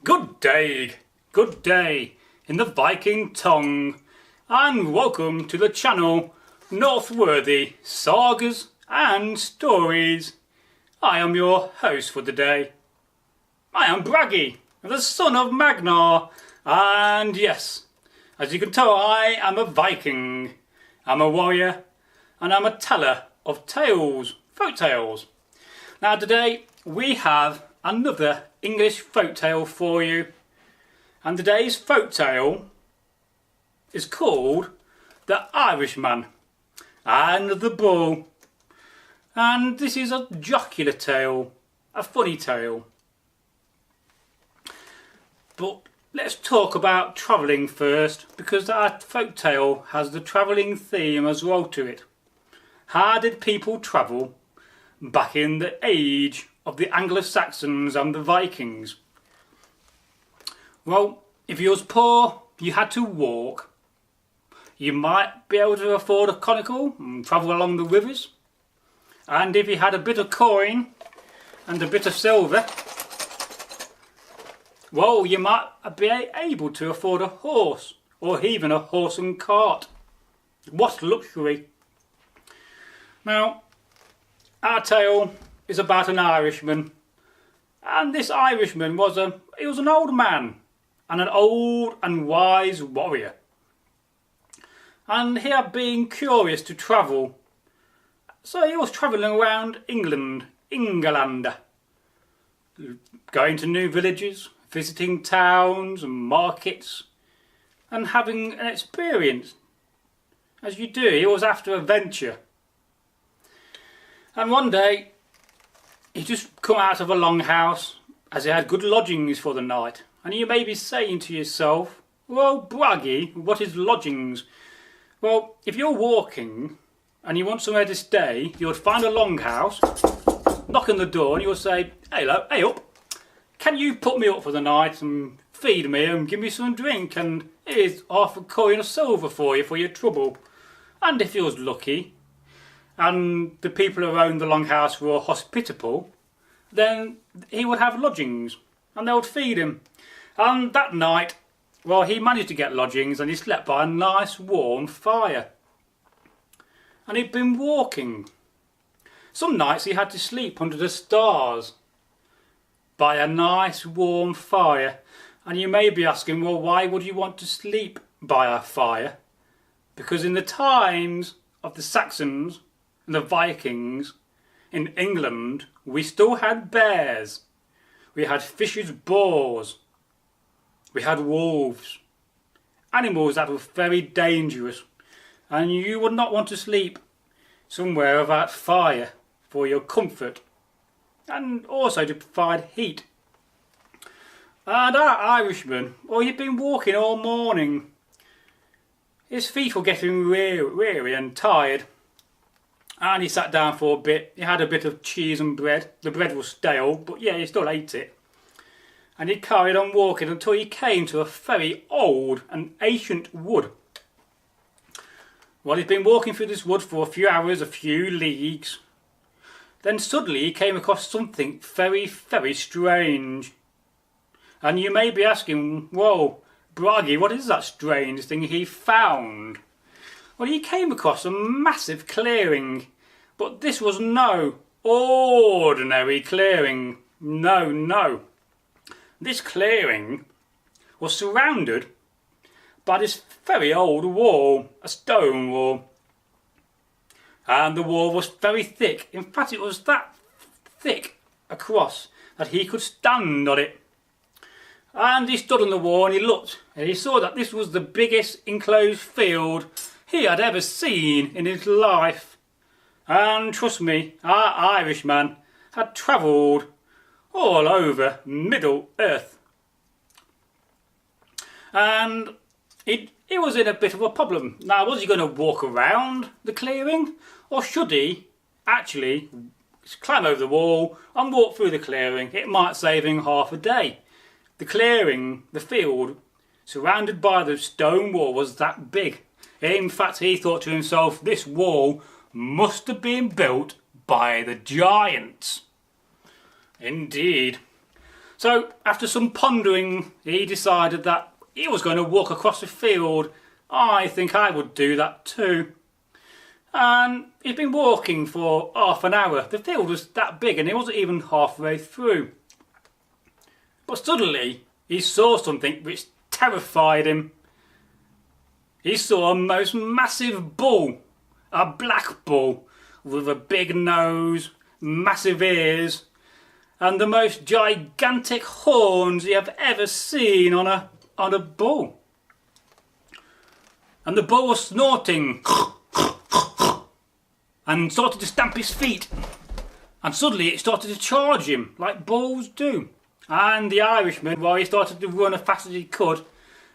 good day in the Viking tongue, and welcome to the channel Northworthy Sagas and Stories. I am your host for the day. I am Bragi, the son of Magnar, and yes, as you can tell, I am a Viking. I'm a warrior, and I'm a teller of tales, folk tales. Now today we have another English folk tale for you, and today's folk tale is called The Irishman and the Bull, and this is a jocular tale, a funny tale. But let's talk about travelling first, because our folk tale has the travelling theme as well to it. How did people travel back in the age of the Anglo-Saxons and the Vikings? Well, if you was poor, you had to walk. You might be able to afford a conical and travel along the rivers. And if you had a bit of coin and a bit of silver, well, you might be able to afford a horse, or even a horse and cart. What luxury! Now, our tale is about an Irishman, and this Irishman was an old man and an old and wise warrior, and he had been curious to travel, so he was travelling around England, going to new villages, visiting towns and markets, and having an experience. As you do, he was after adventure. And one day, he just come out of a longhouse, as he had good lodgings for the night. And you may be saying to yourself, well, Bragi, what is lodgings? Well, if you're walking and you want somewhere to stay, you would find a longhouse, knock on the door, and you would say, hey up, can you put me up for the night and feed me and give me some drink, and here's half a coin of silver for you for your trouble. And if you was lucky, and the people around the longhouse were hospitable, then he would have lodgings, and they would feed him. And that night, well, he managed to get lodgings, and he slept by a nice warm fire. And he'd been walking. Some nights he had to sleep under the stars by a nice warm fire. And you may be asking, well, why would you want to sleep by a fire? Because in the times of the Saxons and the Vikings in England, we still had bears, we had vicious boars, we had wolves, animals that were very dangerous, and you would not want to sleep somewhere without fire for your comfort and also to provide heat. And our Irishman, well, he'd been walking all morning. His feet were getting weary and tired, and he sat down for a bit. He had a bit of cheese and bread. The bread was stale, but yeah, he still ate it. And he carried on walking until he came to a very old and ancient wood. Well, he'd been walking through this wood for a few hours, a few leagues. Then suddenly he came across something very, very strange. And you may be asking, whoa, Bragi, what is that strange thing he found? Well, he came across a massive clearing, but this was no ordinary clearing. No. This clearing was surrounded by this very old wall, a stone wall. And the wall was very thick. In fact, it was that thick across that he could stand on it. And he stood on the wall and he looked, and he saw that this was the biggest enclosed field he had ever seen in his life. And trust me, our Irishman had travelled all over Middle Earth. And he was in a bit of a problem. Now, was he going to walk around the clearing, or should he actually climb over the wall and walk through the clearing? It might save him half a day. The clearing, the field, surrounded by the stone wall, was that big. In fact, he thought to himself, this wall must have been built by the giants. Indeed. So after some pondering, he decided that he was going to walk across the field. I think I would do that too. And he'd been walking for half an hour. The field was that big and he wasn't even halfway through. But suddenly he saw something which terrified him. He saw a most massive bull, a black bull with a big nose, massive ears, and the most gigantic horns you have ever seen on a bull. And the bull was snorting and started to stamp his feet. And suddenly it started to charge him like bulls do. And the Irishman, well, he started to run as fast as he could.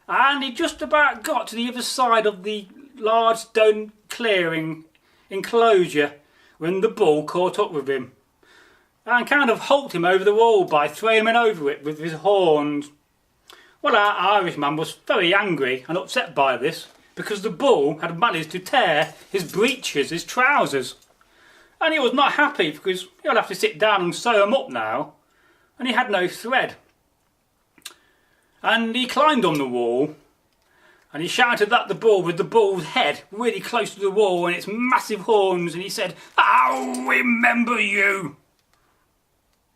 And he just about got to the other side of the large stone clearing enclosure when the bull caught up with him and kind of hulked him over the wall by throwing him over it with his horns. Well, our Irishman was very angry and upset by this because the bull had managed to tear his breeches, his trousers. And he was not happy because he'll have to sit down and sew them up now, and he had no thread. And he climbed on the wall and he shouted at the bull with the bull's head really close to the wall and its massive horns, and he said, "I'll remember you."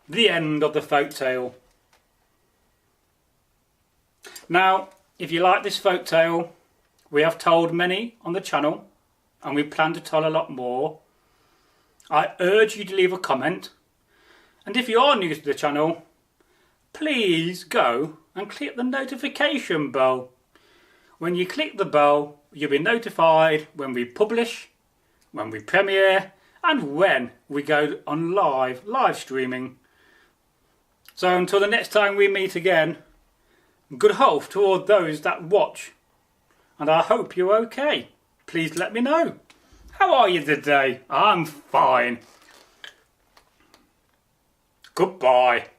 The end of the folk tale. Now, if you like this folk tale, we have told many on the channel and we plan to tell a lot more. I urge you to leave a comment, and if you are new to the channel, please go and click the notification bell. When you click the bell, you'll be notified when we publish, when we premiere, and when we go on live streaming. So until the next time we meet again, good health to all those that watch, and I hope you're okay. Please let me know. How are you today? I'm fine. Goodbye.